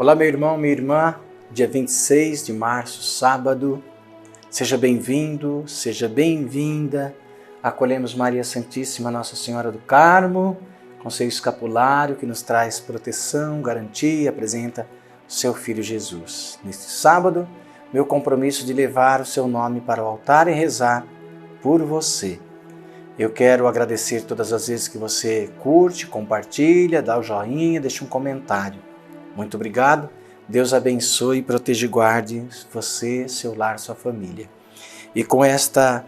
Olá, meu irmão, minha irmã, dia 26 de março, sábado. Seja bem-vindo, seja bem-vinda. Acolhemos Maria Santíssima, Nossa Senhora do Carmo, com seu escapulário que nos traz proteção, garantia, apresenta o seu Filho Jesus. Neste sábado, meu compromisso de levar o seu nome para o altar e rezar por você. Eu quero agradecer todas as vezes que você curte, compartilha, dá o joinha, deixa um comentário. Muito obrigado. Deus abençoe, proteja e guarde você, seu lar, sua família. E com esta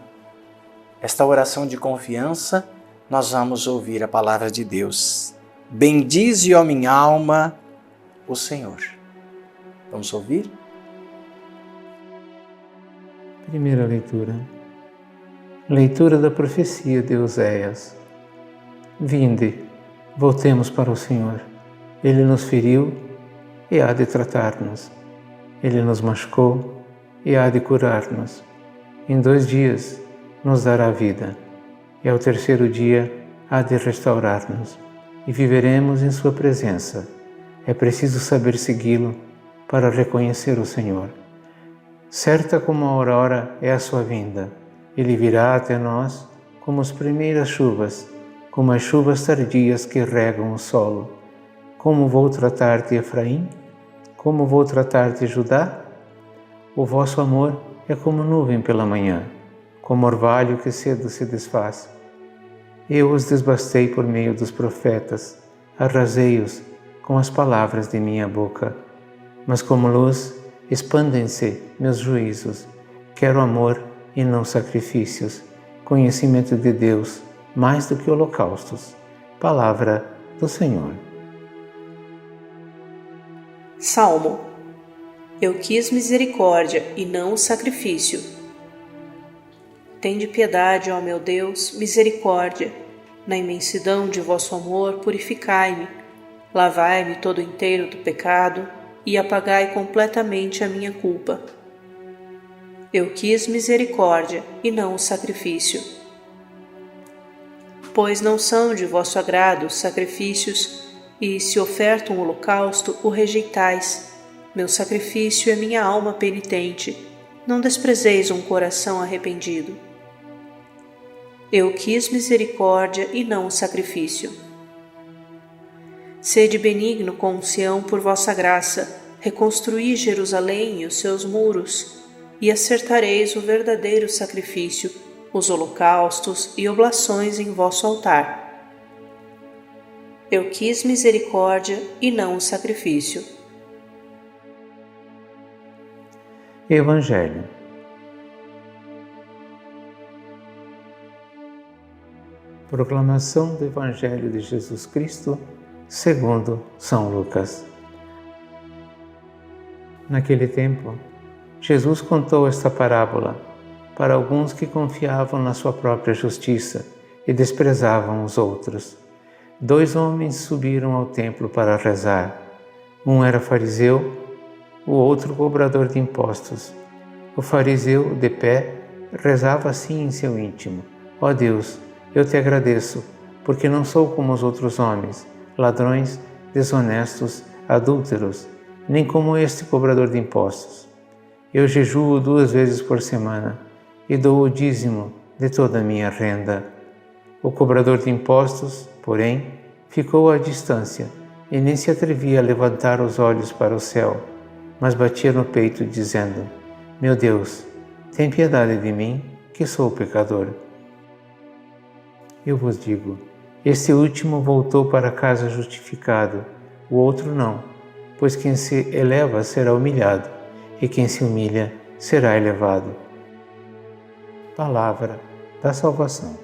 oração de confiança, nós vamos ouvir a palavra de Deus. Bendize, ó minha alma, o Senhor. Vamos ouvir? Primeira leitura. Leitura da profecia de Oséias. Vinde, voltemos para o Senhor. Ele nos feriu e há de tratar-nos. Ele nos machucou e há de curar-nos. Em 2 dias nos dará vida, e ao 3º dia há de restaurar-nos, e viveremos em sua presença. É preciso saber segui-lo para reconhecer o Senhor. Certa como a aurora é a sua vinda. Ele virá até nós como as primeiras chuvas, como as chuvas tardias que regam o solo. Como vou tratar-te, Efraim? Como vou tratar-te, Judá? O vosso amor é como nuvem pela manhã, como orvalho que cedo se desfaz. Eu os desbastei por meio dos profetas, arrasei-os com as palavras de minha boca. Mas como luz, expandem-se meus juízos. Quero amor e não sacrifícios, conhecimento de Deus mais do que holocaustos. Palavra do Senhor. Salmo. Eu quis misericórdia e não o sacrifício. Tende piedade, ó meu Deus, misericórdia. Na imensidão de vosso amor, purificai-me. Lavai-me todo inteiro do pecado e apagai completamente a minha culpa. Eu quis misericórdia e não o sacrifício. Pois não são de vosso agrado os sacrifícios, e se oferta um holocausto, o rejeitais. Meu sacrifício é minha alma penitente. Não desprezeis um coração arrependido. Eu quis misericórdia e não o sacrifício. Sede benigno com Sião por vossa graça, reconstruí Jerusalém e os seus muros, e acertareis o verdadeiro sacrifício, os holocaustos e oblações em vosso altar. Eu quis misericórdia e não o sacrifício. Evangelho. Proclamação do Evangelho de Jesus Cristo segundo São Lucas. Naquele tempo, Jesus contou esta parábola para alguns que confiavam na sua própria justiça e desprezavam os outros. 2 homens subiram ao templo para rezar. Um era fariseu, o outro cobrador de impostos. O fariseu, de pé, rezava assim em seu íntimo: Ó Deus, eu te agradeço, porque não sou como os outros homens, ladrões, desonestos, adúlteros, nem como este cobrador de impostos. Eu jejuo 2 vezes por semana e dou o dízimo de toda a minha renda. O cobrador de impostos, porém, ficou à distância e nem se atrevia a levantar os olhos para o céu, mas batia no peito, dizendo: Meu Deus, tem piedade de mim, que sou pecador. Eu vos digo, este último voltou para casa justificado, o outro não, pois quem se eleva será humilhado, e quem se humilha será elevado. Palavra da salvação.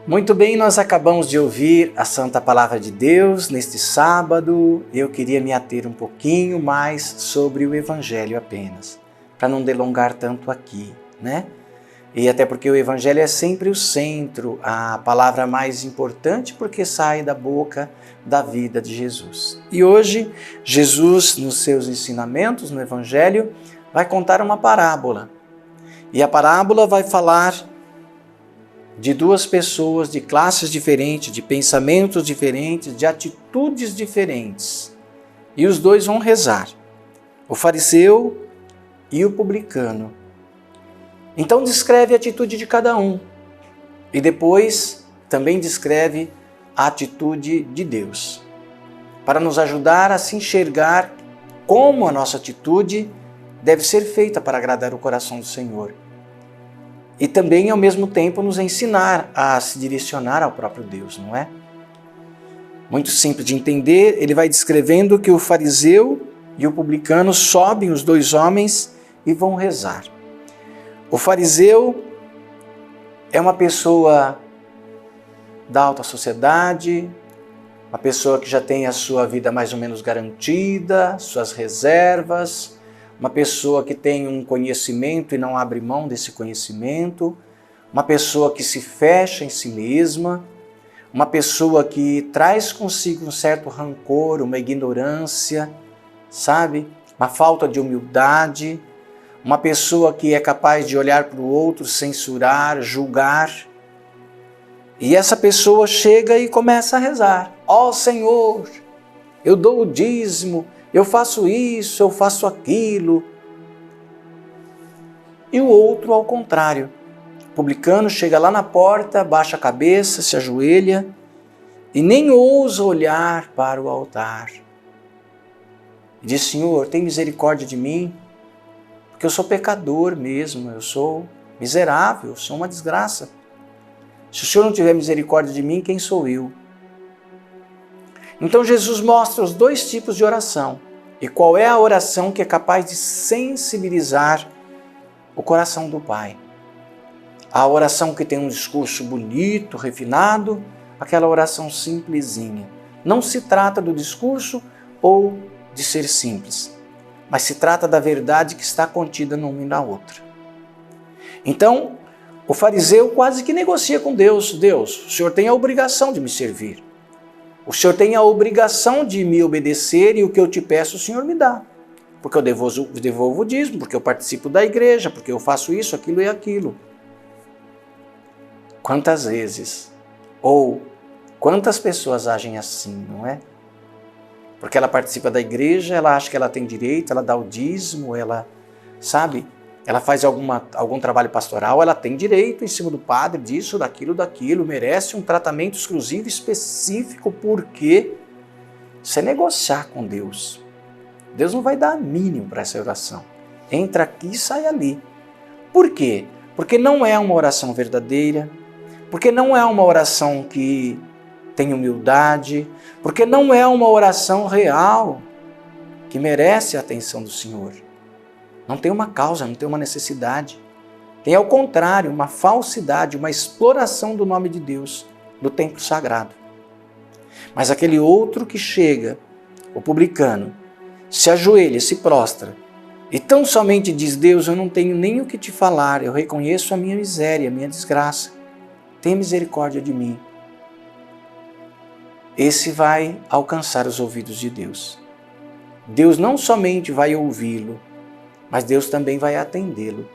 Muito bem, nós acabamos de ouvir a Santa Palavra de Deus neste sábado. Eu queria me ater um pouquinho mais sobre o Evangelho apenas, para não delongar tanto aqui, né? E até porque o Evangelho é sempre o centro, a palavra mais importante, porque sai da boca da vida de Jesus. E hoje, Jesus, nos seus ensinamentos no Evangelho, vai contar uma parábola. E a parábola vai falar de duas pessoas de classes diferentes, de pensamentos diferentes, de atitudes diferentes. E os dois vão rezar, o fariseu e o publicano. Então descreve a atitude de cada um e depois também descreve a atitude de Deus, para nos ajudar a se enxergar como a nossa atitude deve ser feita para agradar o coração do Senhor. E também, ao mesmo tempo, nos ensinar a se direcionar ao próprio Deus, não é? Muito simples de entender, ele vai descrevendo que o fariseu e o publicano sobem, os dois homens, e vão rezar. O fariseu é uma pessoa da alta sociedade, uma pessoa que já tem a sua vida mais ou menos garantida, suas reservas, uma pessoa que tem um conhecimento e não abre mão desse conhecimento, uma pessoa que se fecha em si mesma, uma pessoa que traz consigo um certo rancor, uma ignorância, sabe? Uma falta de humildade, uma pessoa que é capaz de olhar para o outro, censurar, julgar. E essa pessoa chega e começa a rezar. Ó Senhor, eu dou o dízimo, eu faço isso, eu faço aquilo. E o outro ao contrário. O publicano chega lá na porta, baixa a cabeça, se ajoelha e nem ousa olhar para o altar. E diz, Senhor, tem misericórdia de mim, porque eu sou pecador mesmo, eu sou miserável, eu sou uma desgraça. Se o Senhor não tiver misericórdia de mim, quem sou eu? Então Jesus mostra os dois tipos de oração. E qual é a oração que é capaz de sensibilizar o coração do Pai? A oração que tem um discurso bonito, refinado, aquela oração simplesinha. Não se trata do discurso ou de ser simples, mas se trata da verdade que está contida numa e na outra. Então, o fariseu quase que negocia com Deus. Deus, o Senhor tem a obrigação de me servir. O Senhor tem a obrigação de me obedecer e o que eu te peço o Senhor me dá. Porque eu devolvo o dízimo, porque eu participo da igreja, porque eu faço isso, aquilo e aquilo. Quantas vezes, ou quantas pessoas agem assim, não é? Porque ela participa da igreja, ela acha que ela tem direito, ela dá o dízimo, ela, sabe, ela faz algum trabalho pastoral, ela tem direito em cima do padre, disso, daquilo, merece um tratamento exclusivo, específico, porque isso é negociar com Deus. Deus não vai dar mínimo para essa oração. Entra aqui e sai ali. Por quê? Porque não é uma oração verdadeira, porque não é uma oração que tem humildade, porque não é uma oração real, que merece a atenção do Senhor. Não tem uma causa, não tem uma necessidade. Tem, ao contrário, uma falsidade, uma exploração do nome de Deus, do templo sagrado. Mas aquele outro que chega, o publicano, se ajoelha, se prostra, e tão somente diz, Deus, eu não tenho nem o que te falar, eu reconheço a minha miséria, a minha desgraça. Tenha misericórdia de mim. Esse vai alcançar os ouvidos de Deus. Deus não somente vai ouvi-lo, mas Deus também vai atendê-lo.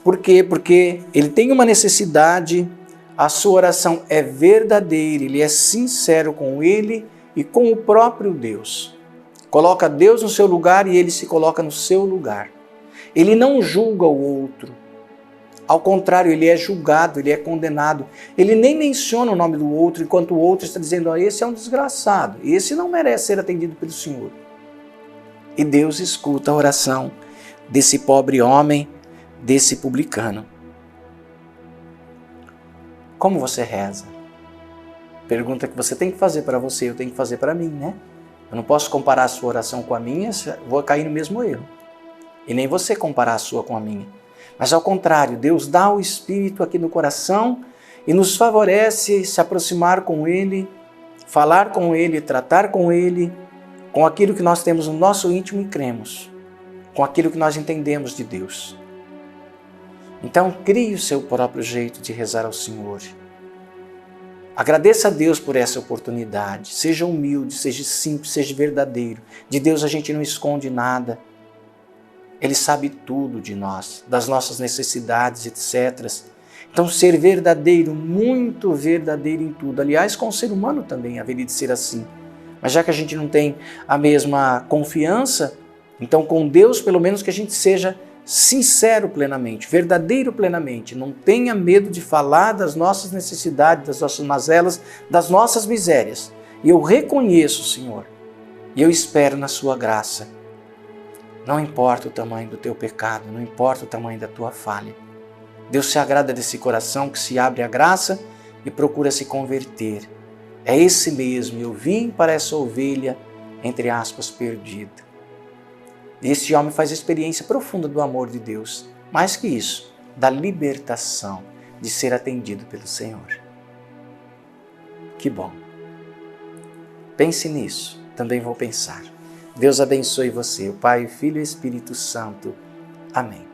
Por quê? Porque ele tem uma necessidade, a sua oração é verdadeira, ele é sincero com ele e com o próprio Deus. Coloca Deus no seu lugar e ele se coloca no seu lugar. Ele não julga o outro. Ao contrário, ele é julgado, ele é condenado. Ele nem menciona o nome do outro, enquanto o outro está dizendo, esse é um desgraçado, esse não merece ser atendido pelo Senhor. E Deus escuta a oração desse pobre homem, desse publicano. Como você reza? Pergunta que você tem que fazer para você, eu tenho que fazer para mim, né? Eu não posso comparar a sua oração com a minha, vou cair no mesmo erro. E nem você comparar a sua com a minha. Mas ao contrário, Deus dá o Espírito aqui no coração e nos favorece se aproximar com Ele, falar com Ele, tratar com Ele, com aquilo que nós temos no nosso íntimo e cremos, com aquilo que nós entendemos de Deus. Então, crie o seu próprio jeito de rezar ao Senhor. Agradeça a Deus por essa oportunidade. Seja humilde, seja simples, seja verdadeiro. De Deus a gente não esconde nada. Ele sabe tudo de nós, das nossas necessidades, etc. Então, ser verdadeiro, muito verdadeiro em tudo. Aliás, com o ser humano também haveria de ser assim. Mas já que a gente não tem a mesma confiança, então com Deus, pelo menos que a gente seja sincero plenamente, verdadeiro plenamente. Não tenha medo de falar das nossas necessidades, das nossas mazelas, das nossas misérias. E eu reconheço, Senhor, e eu espero na sua graça. Não importa o tamanho do teu pecado, não importa o tamanho da tua falha. Deus se agrada desse coração que se abre à graça e procura se converter. É esse mesmo, eu vim para essa ovelha, entre aspas, perdida. E esse homem faz a experiência profunda do amor de Deus. Mais que isso, da libertação, de ser atendido pelo Senhor. Que bom. Pense nisso, também vou pensar. Deus abençoe você, o Pai, o Filho e o Espírito Santo. Amém.